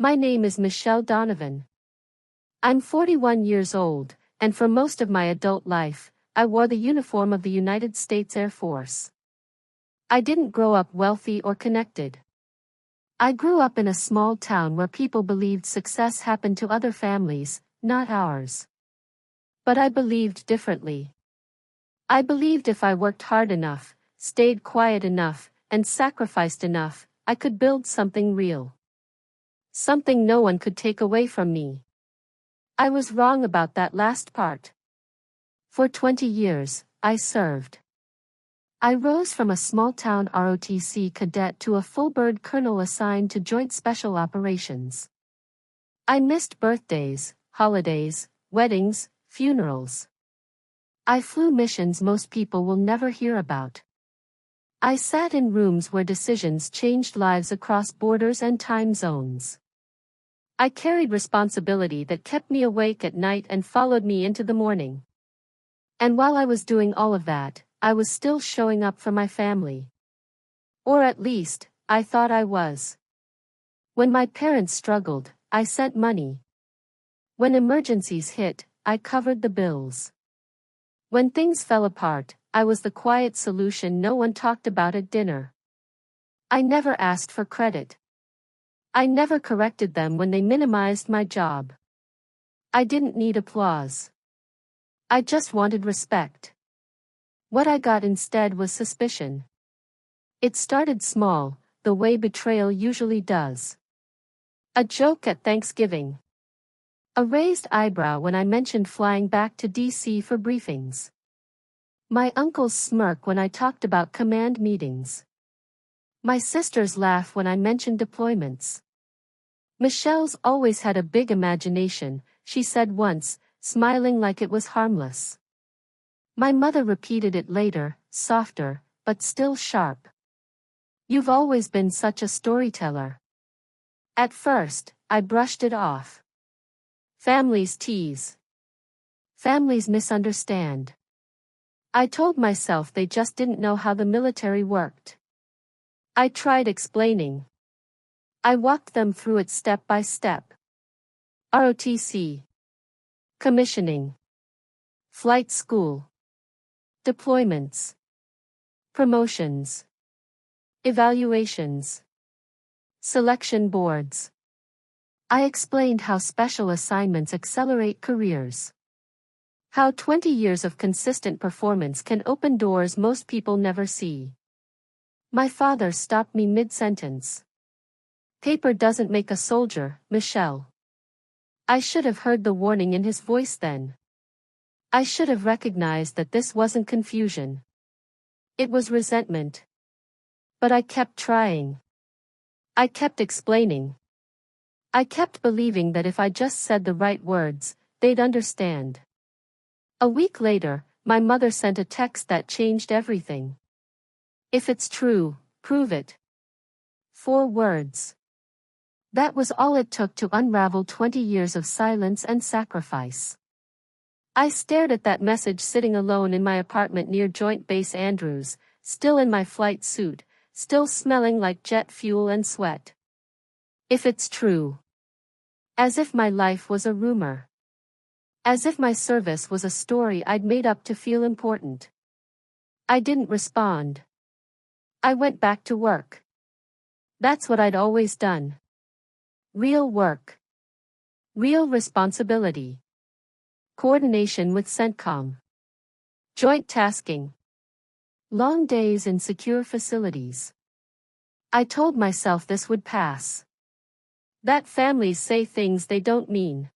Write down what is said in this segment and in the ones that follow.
My name is Michelle Donovan. I'm 41 years old, and for most of my adult life, I wore the uniform of the United States Air Force. I didn't grow up wealthy or connected. I grew up in a small town where people believed success happened to other families, not ours. But I believed differently. I believed if I worked hard enough, stayed quiet enough, and sacrificed enough, I could build something real. Something no one could take away from me. I was wrong about that last part. For 20 years, I served. I rose from a small-town ROTC cadet to a full-bird colonel assigned to Joint Special Operations. I missed birthdays, holidays, weddings, funerals. I flew missions most people will never hear about. I sat in rooms where decisions changed lives across borders and time zones. I carried responsibility that kept me awake at night and followed me into the morning. And while I was doing all of that, I was still showing up for my family. Or at least, I thought I was. When my parents struggled, I sent money. When emergencies hit, I covered the bills. When things fell apart, I was the quiet solution no one talked about at dinner. I never asked for credit. I never corrected them when they minimized my job. I didn't need applause. I just wanted respect. What I got instead was suspicion. It started small, the way betrayal usually does. A joke at Thanksgiving. A raised eyebrow when I mentioned flying back to DC for briefings. My uncle's smirk when I talked about command meetings. My sister's laugh when I mentioned deployments. Michelle's always had a big imagination, she said once, smiling like it was harmless. My mother repeated it later, softer, but still sharp. You've always been such a storyteller. At first, I brushed it off. Families tease. Families misunderstand. I told myself they just didn't know how the military worked. I tried explaining. I walked them through it step by step. ROTC. Commissioning. Flight school. Deployments. Promotions. Evaluations. Selection boards. I explained how special assignments accelerate careers. How 20 years of consistent performance can open doors most people never see. My father stopped me mid-sentence. Paper doesn't make a soldier, Michelle. I should have heard the warning in his voice then. I should have recognized that this wasn't confusion. It was resentment. But I kept trying. I kept explaining. I kept believing that if I just said the right words, they'd understand. A week later, my mother sent a text that changed everything. If it's true, prove it. 4 words. That was all it took to unravel 20 years of silence and sacrifice. I stared at that message sitting alone in my apartment near Joint Base Andrews, still in my flight suit, still smelling like jet fuel and sweat. If it's true. As if my life was a rumor. As if my service was a story I'd made up to feel important. I didn't respond. I went back to work. That's what I'd always done. Real work. Real responsibility. Coordination with CENTCOM. Joint tasking. Long days in secure facilities. I told myself this would pass. That families say things they don't mean.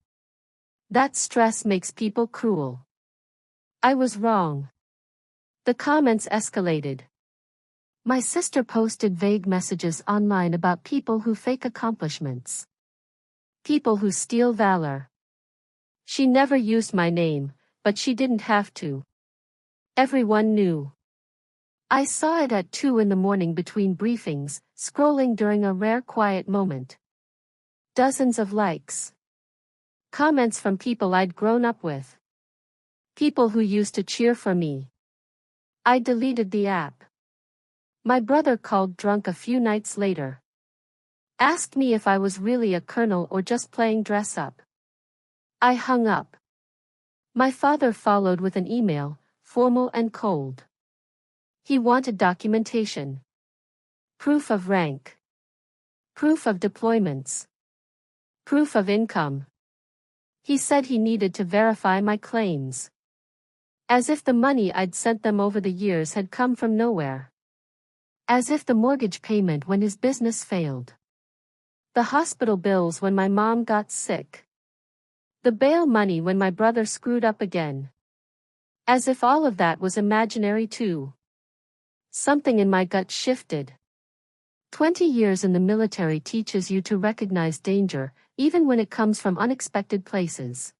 That stress makes people cruel. I was wrong. The comments escalated. My sister posted vague messages online about people who fake accomplishments. People who steal valor. She never used my name, but she didn't have to. Everyone knew. I saw it at 2 in the morning between briefings, scrolling during a rare quiet moment. Dozens of likes. Comments from people I'd grown up with. People who used to cheer for me. I deleted the app. My brother called drunk a few nights later. Asked me if I was really a colonel or just playing dress up. I hung up. My father followed with an email, formal and cold. He wanted documentation. Proof of rank. Proof of deployments. Proof of income. He said he needed to verify my claims. As if the money I'd sent them over the years had come from nowhere. As if the mortgage payment when his business failed. The hospital bills when my mom got sick. The bail money when my brother screwed up again. As if all of that was imaginary too. Something in my gut shifted. 20 years in the military teaches you to recognize danger, even when it comes from unexpected places.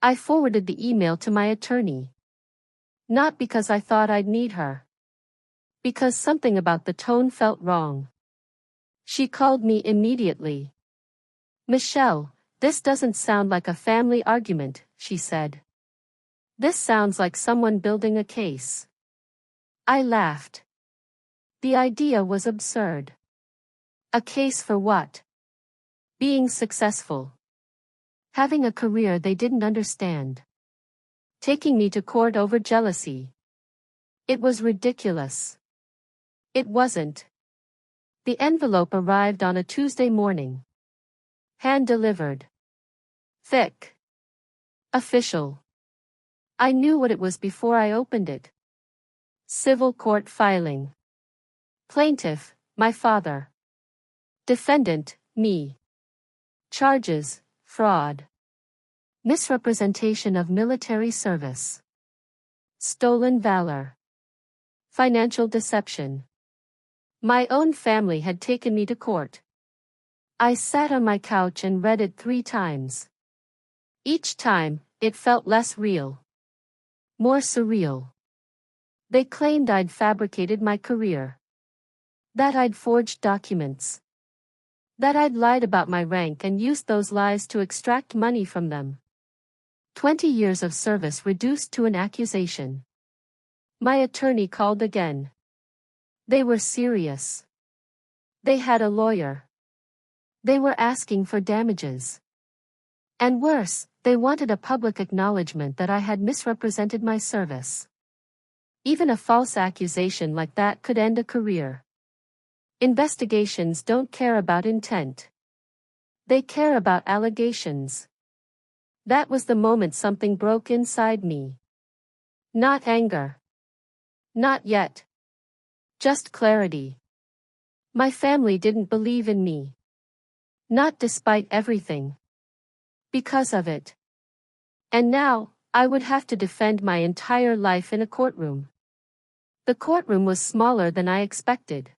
I forwarded the email to my attorney. Not because I thought I'd need her. Because something about the tone felt wrong. She called me immediately. "Michelle, this doesn't sound like a family argument," she said. "This sounds like someone building a case." I laughed. The idea was absurd. A case for what? Being successful. Having a career they didn't understand. Taking me to court over jealousy. It was ridiculous. It wasn't. The envelope arrived on a Tuesday morning. Hand-delivered. Thick. Official. I knew what it was before I opened it. Civil court filing. Plaintiff, my father. Defendant, me. Charges, fraud. Misrepresentation of military service. Stolen valor. Financial deception. My own family had taken me to court. I sat on my couch and read it 3 times. Each time, it felt less real. More surreal. They claimed I'd fabricated my career. That I'd forged documents. That I'd lied about my rank and used those lies to extract money from them. 20 years of service reduced to an accusation. My attorney called again. They were serious. They had a lawyer. They were asking for damages. And worse, they wanted a public acknowledgement that I had misrepresented my service. Even a false accusation like that could end a career. Investigations don't care about intent. They care about allegations. That was the moment something broke inside me. Not anger. Not yet. Just clarity. My family didn't believe in me. Not despite everything. Because of it. And now, I would have to defend my entire life in a courtroom. The courtroom was smaller than I expected.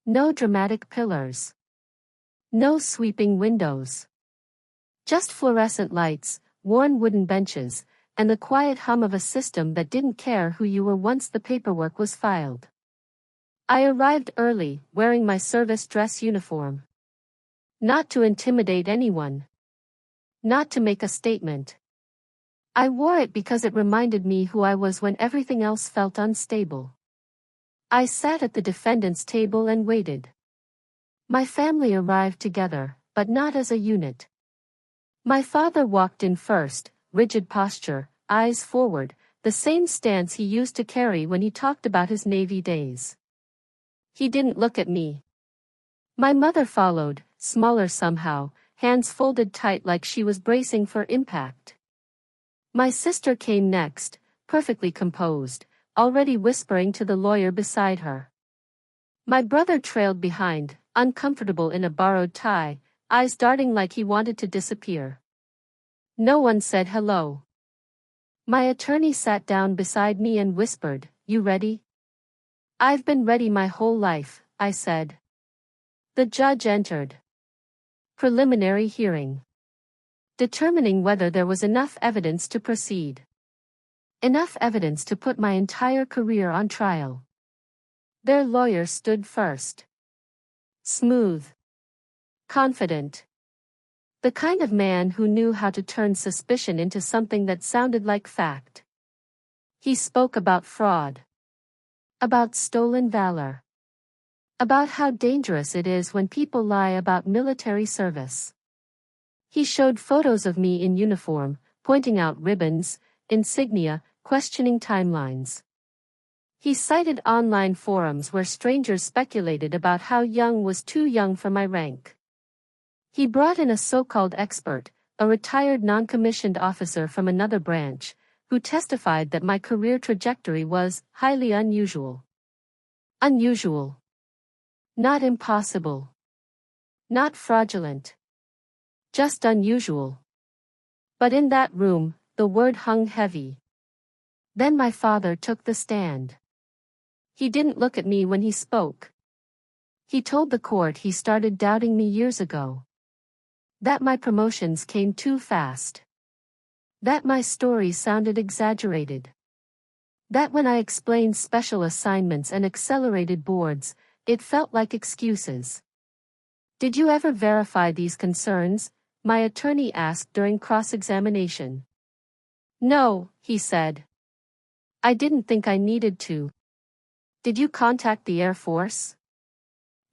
No dramatic pillars. No sweeping windows. Just fluorescent lights, worn wooden benches, and the quiet hum of a system that didn't care who you were once the paperwork was filed. I arrived early, wearing my service dress uniform. Not to intimidate anyone. Not to make a statement. I wore it because it reminded me who I was when everything else felt unstable. I sat at the defendant's table and waited. My family arrived together, but not as a unit. My father walked in first, rigid posture, eyes forward, the same stance he used to carry when he talked about his Navy days. He didn't look at me. My mother followed, smaller somehow, hands folded tight like she was bracing for impact. My sister came next, perfectly composed, already whispering to the lawyer beside her. My brother trailed behind, uncomfortable in a borrowed tie, eyes darting like he wanted to disappear. No one said hello. My attorney sat down beside me and whispered, "You ready?" "I've been ready my whole life," I said. The judge entered. Preliminary hearing. Determining whether there was enough evidence to proceed. Enough evidence to put my entire career on trial. Their lawyer stood first. Smooth. Confident. The kind of man who knew how to turn suspicion into something that sounded like fact. He spoke about fraud. About stolen valor. About how dangerous it is when people lie about military service. He showed photos of me in uniform, pointing out ribbons, insignia, questioning timelines. He cited online forums where strangers speculated about how young was too young for my rank. He brought in a so-called expert, a retired non-commissioned officer from another branch, who testified that my career trajectory was highly unusual. Unusual. Not impossible. Not fraudulent. Just unusual. But in that room, the word hung heavy. Then my father took the stand. He didn't look at me when he spoke. He told the court he started doubting me years ago. That my promotions came too fast. That my story sounded exaggerated. That when I explained special assignments and accelerated boards, it felt like excuses. Did you ever verify these concerns? My attorney asked during cross-examination. No, he said. I didn't think I needed to. Did you contact the Air Force?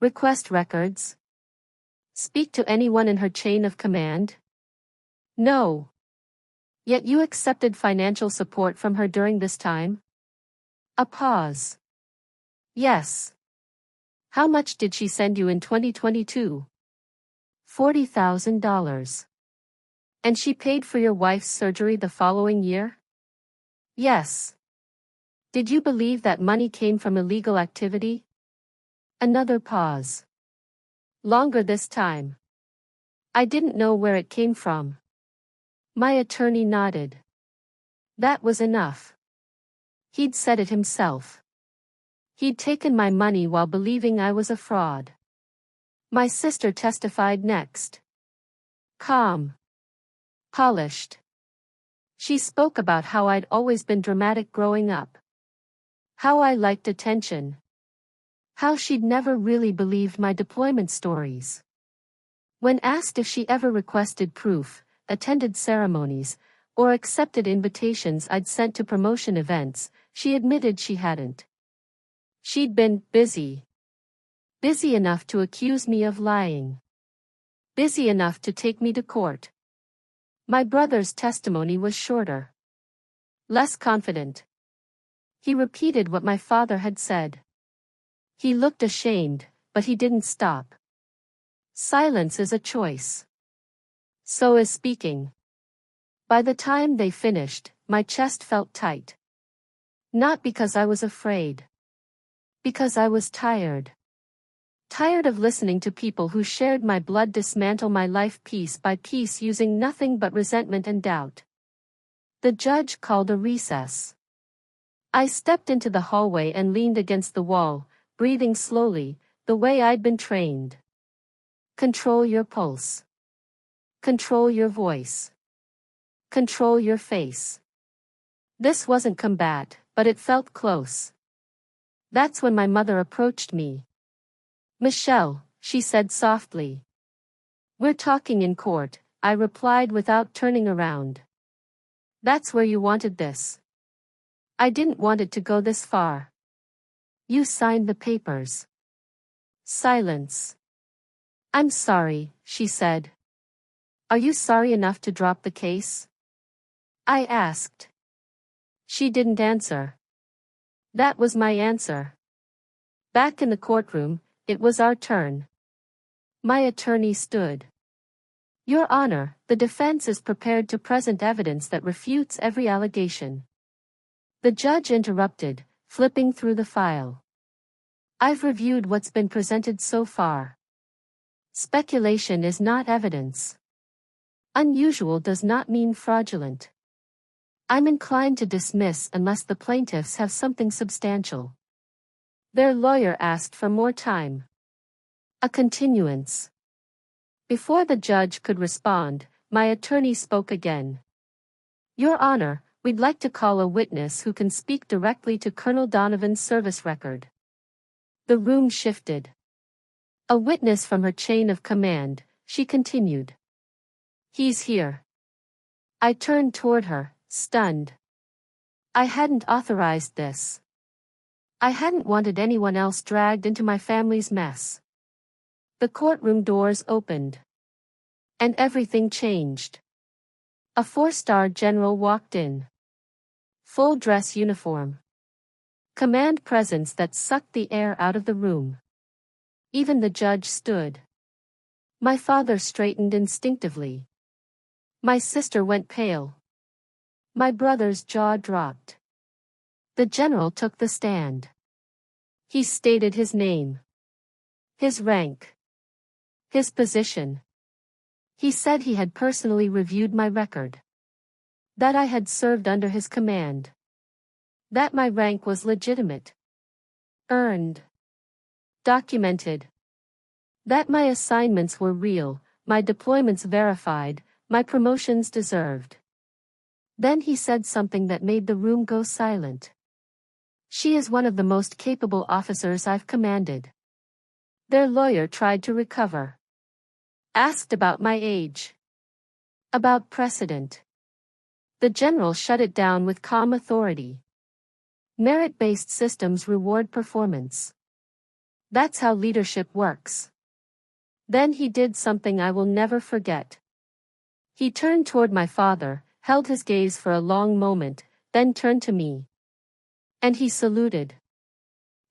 Request records? Speak to anyone in her chain of command? No. Yet you accepted financial support from her during this time? A pause. Yes. How much did she send you in 2022? $40,000. And she paid for your wife's surgery the following year? Yes. Did you believe that money came from illegal activity? Another pause. Longer this time. I didn't know where it came from. My attorney nodded. That was enough. He'd said it himself. He'd taken my money while believing I was a fraud. My sister testified next. Calm. Polished. She spoke about how I'd always been dramatic growing up. How I liked attention. How she'd never really believed my deployment stories. When asked if she ever requested proof, attended ceremonies, or accepted invitations I'd sent to promotion events, she admitted she hadn't. She'd been busy. Busy enough to accuse me of lying. Busy enough to take me to court. My brother's testimony was shorter. Less confident. He repeated what my father had said. He looked ashamed, but he didn't stop. Silence is a choice. So is speaking. By the time they finished, my chest felt tight. Not because I was afraid. Because I was tired. Tired of listening to people who shared my blood dismantle my life piece by piece using nothing but resentment and doubt. The judge called a recess. I stepped into the hallway and leaned against the wall, breathing slowly, the way I'd been trained. Control your pulse. Control your voice. Control your face. This wasn't combat, but it felt close. That's when my mother approached me. Michelle, she said softly. We're talking in court, I replied without turning around. That's where you wanted this. I didn't want it to go this far. You signed the papers. Silence. I'm sorry, she said. Are you sorry enough to drop the case? I asked. She didn't answer. That was my answer. Back in the courtroom, it was our turn. My attorney stood. Your Honor, the defense is prepared to present evidence that refutes every allegation. The judge interrupted, flipping through the file. I've reviewed what's been presented so far. Speculation is not evidence. Unusual does not mean fraudulent. I'm inclined to dismiss unless the plaintiffs have something substantial. Their lawyer asked for more time. A continuance. Before the judge could respond, my attorney spoke again. Your Honor, we'd like to call a witness who can speak directly to Colonel Donovan's service record. The room shifted. A witness from her chain of command, she continued. He's here. I turned toward her, stunned. I hadn't authorized this. I hadn't wanted anyone else dragged into my family's mess. The courtroom doors opened. And everything changed. A 4-star general walked in. Full dress uniform. Command presence that sucked the air out of the room. Even the judge stood. My father straightened instinctively. My sister went pale. My brother's jaw dropped. The general took the stand. He stated his name. His rank. His position. He said he had personally reviewed my record. That I had served under his command. That my rank was legitimate. Earned. Documented. That my assignments were real, my deployments verified, my promotions deserved. Then he said something that made the room go silent. She is one of the most capable officers I've commanded. Their lawyer tried to recover. Asked about my age. About precedent. The general shut it down with calm authority. Merit-based systems reward performance. That's how leadership works. Then he did something I will never forget. He turned toward my father, held his gaze for a long moment, then turned to me. And he saluted.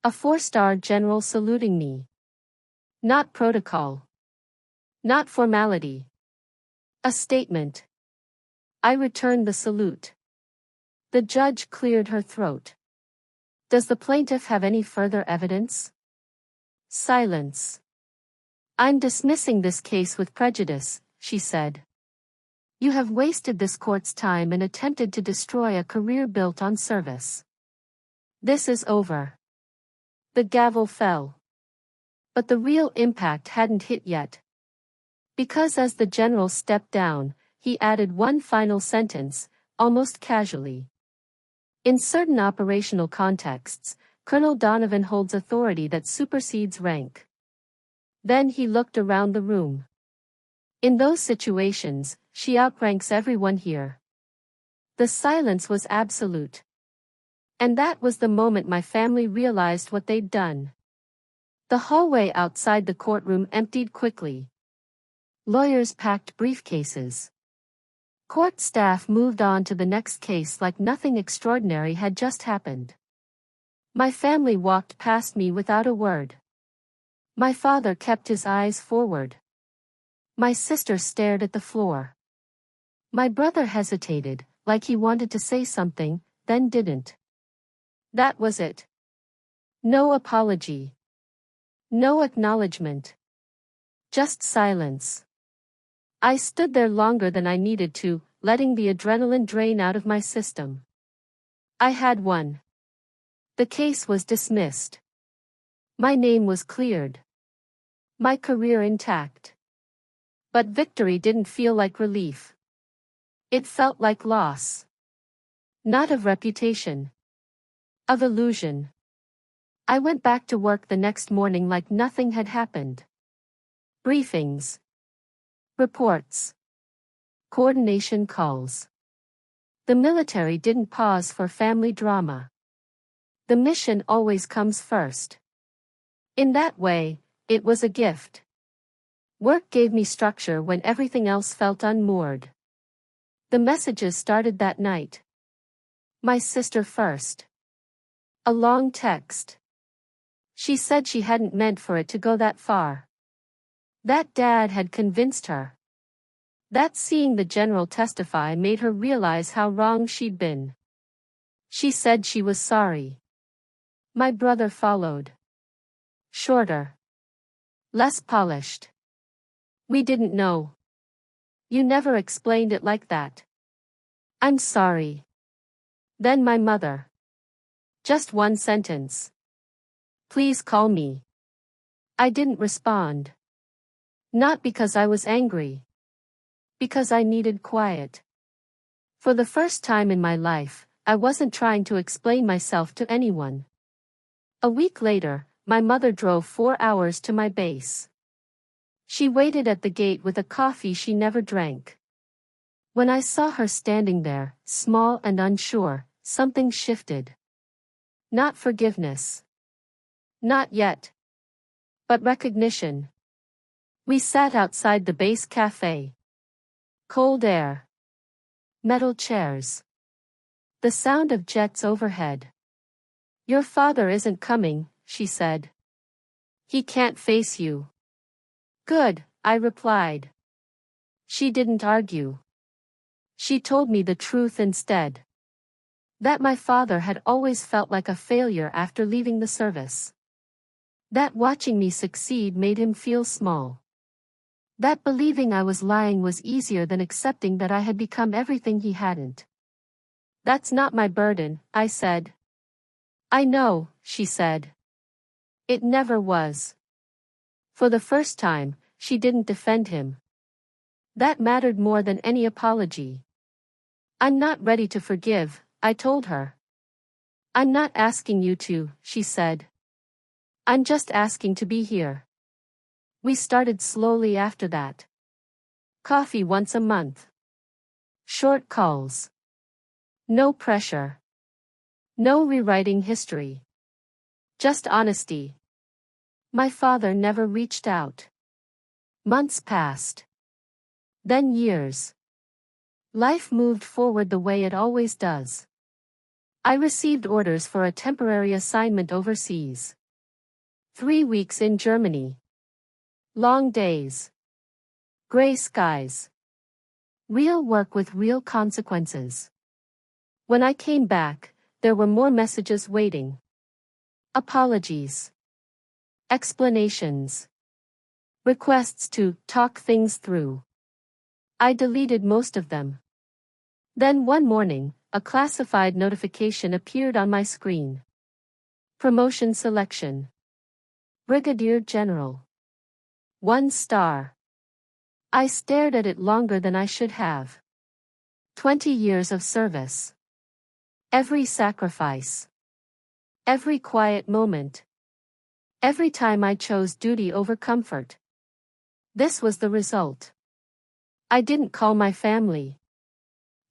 A 4-star general saluting me. Not protocol. Not formality. A statement. I returned the salute. The judge cleared her throat. Does the plaintiff have any further evidence? Silence. I'm dismissing this case with prejudice, she said. You have wasted this court's time and attempted to destroy a career built on service. This is over. The gavel fell. But the real impact hadn't hit yet. Because as the general stepped down, he added one final sentence, almost casually. In certain operational contexts, Colonel Donovan holds authority that supersedes rank. Then he looked around the room. In those situations, she outranks everyone here. The silence was absolute. And that was the moment my family realized what they'd done. The hallway outside the courtroom emptied quickly. Lawyers packed briefcases. Court staff moved on to the next case like nothing extraordinary had just happened. My family walked past me without a word. My father kept his eyes forward. My sister stared at the floor. My brother hesitated, like he wanted to say something, then didn't. That was it. No apology. No acknowledgement. Just silence. I stood there longer than I needed to, letting the adrenaline drain out of my system. I had won. The case was dismissed. My name was cleared. My career intact. But victory didn't feel like relief. It felt like loss. Not of reputation. Of illusion. I went back to work the next morning like nothing had happened. Briefings. Reports. Coordination calls. The military didn't pause for family drama. The mission always comes first. In that way, it was a gift. Work gave me structure when everything else felt unmoored. The messages started that night. My sister first. A long text. She said she hadn't meant for it to go that far. That Dad had convinced her. That seeing the general testify made her realize how wrong she'd been. She said she was sorry. My brother followed. Shorter. Less polished. We didn't know. You never explained it like that. I'm sorry. Then my mother. Just one sentence. Please call me. I didn't respond. Not because I was angry. Because I needed quiet. For the first time in my life, I wasn't trying to explain myself to anyone. A week later, my mother drove 4 hours to my base. She waited at the gate with a coffee she never drank. When I saw her standing there, small and unsure, something shifted. Not forgiveness. Not yet. But recognition. We sat outside the base cafe. Cold air. Metal chairs. The sound of jets overhead. Your father isn't coming, she said. He can't face you. Good, I replied. She didn't argue. She told me the truth instead. That my father had always felt like a failure after leaving the service. That watching me succeed made him feel small. That believing I was lying was easier than accepting that I had become everything he hadn't. That's not my burden, I said. I know, she said. It never was. For the first time, she didn't defend him. That mattered more than any apology. I'm not ready to forgive, I told her. I'm not asking you to, she said. I'm just asking to be here. We started slowly after that. Coffee once a month. Short calls. No pressure. No rewriting history. Just honesty. My father never reached out. Months passed. Then years. Life moved forward the way it always does. I received orders for a temporary assignment overseas. 3 weeks in Germany. Long days. Gray skies. Real work with real consequences. When I came back, there were more messages waiting. Apologies. Explanations. Requests to talk things through. I deleted most of them. Then one morning, a classified notification appeared on my screen. Promotion selection. Brigadier General. 1 star. I stared at it longer than I should have. 20 years of service. Every sacrifice. Every quiet moment. Every time I chose duty over comfort. This was the result. I didn't call my family.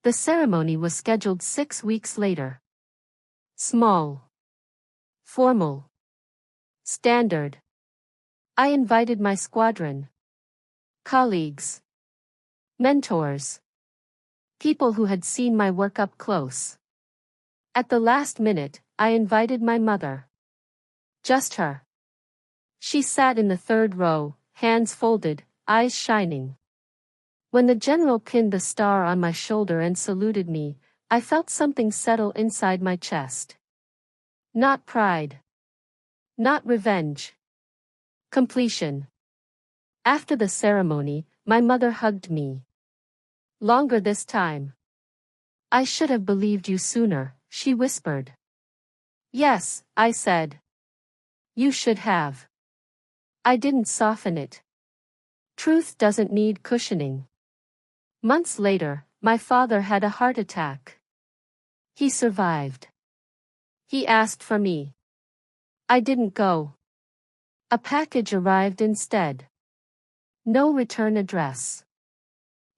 The ceremony was scheduled 6 weeks later. Small. Formal. Standard. I invited my squadron. Colleagues. Mentors. People who had seen my work up close. At the last minute, I invited my mother. Just her. She sat in the 3rd row, hands folded, eyes shining. When the general pinned the star on my shoulder and saluted me, I felt something settle inside my chest. Not pride. Not revenge. Completion. After the ceremony, my mother hugged me. Longer this time. I should have believed you sooner, she whispered. Yes, I said. You should have. I didn't soften it. Truth doesn't need cushioning. Months later, my father had a heart attack. He survived. He asked for me. I didn't go. A package arrived instead. No return address.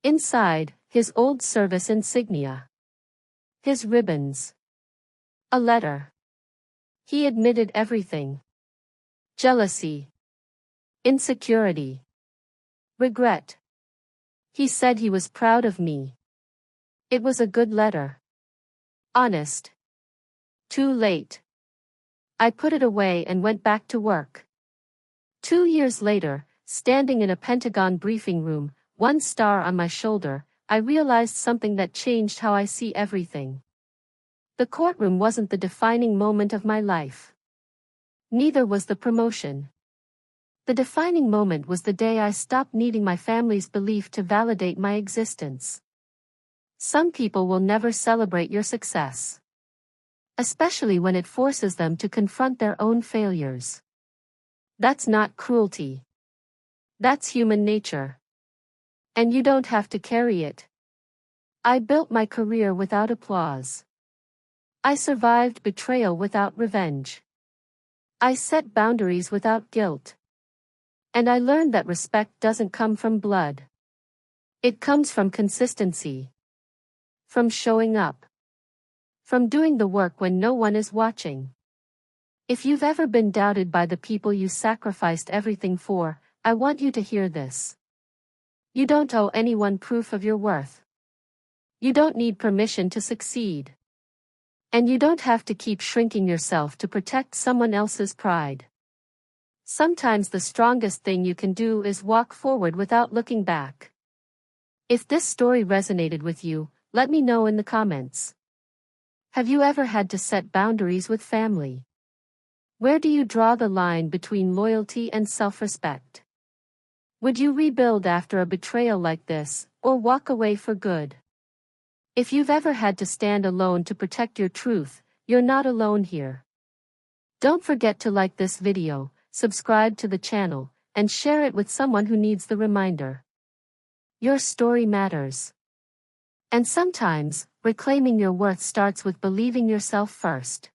Inside, his old service insignia. His ribbons. A letter. He admitted everything. Jealousy. Insecurity. Regret. He said he was proud of me. It was a good letter. Honest. Too late. I put it away and went back to work. 2 years later, standing in a Pentagon briefing room, 1 star on my shoulder, I realized something that changed how I see everything. The courtroom wasn't the defining moment of my life. Neither was the promotion. The defining moment was the day I stopped needing my family's belief to validate my existence. Some people will never celebrate your success. Especially when it forces them to confront their own failures. That's not cruelty. That's human nature. And you don't have to carry it. I built my career without applause. I survived betrayal without revenge. I set boundaries without guilt. And I learned that respect doesn't come from blood. It comes from consistency. From showing up. From doing the work when no one is watching. If you've ever been doubted by the people you sacrificed everything for, I want you to hear this. You don't owe anyone proof of your worth. You don't need permission to succeed. And you don't have to keep shrinking yourself to protect someone else's pride. Sometimes the strongest thing you can do is walk forward without looking back. If this story resonated with you, let me know in the comments. Have you ever had to set boundaries with family? Where do you draw the line between loyalty and self-respect? Would you rebuild after a betrayal like this, or walk away for good? If you've ever had to stand alone to protect your truth, you're not alone here. Don't forget to like this video, subscribe to the channel, and share it with someone who needs the reminder. Your story matters. And sometimes, reclaiming your worth starts with believing yourself first.